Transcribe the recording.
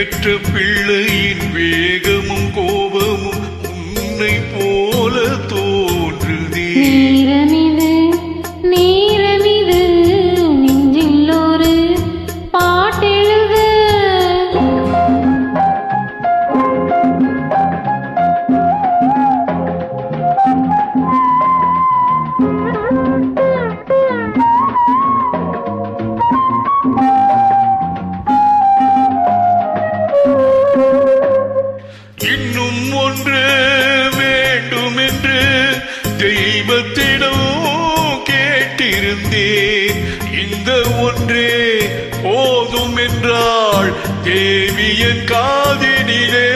பெற்ற பிள்ளையின் வேகமும் கோபமும் உன்னை போல தோன்றுதே. நேரமிது நேரமிது நெஞ்சில் ஒரு பாட்டெழுது. இன்னும் ஒன்று வேண்டும் என்று தெய்வத்திடம் கேட்டிருந்தேன். இந்த ஒன்றே போதும் என்றாள் தேவி என் காதினிலே.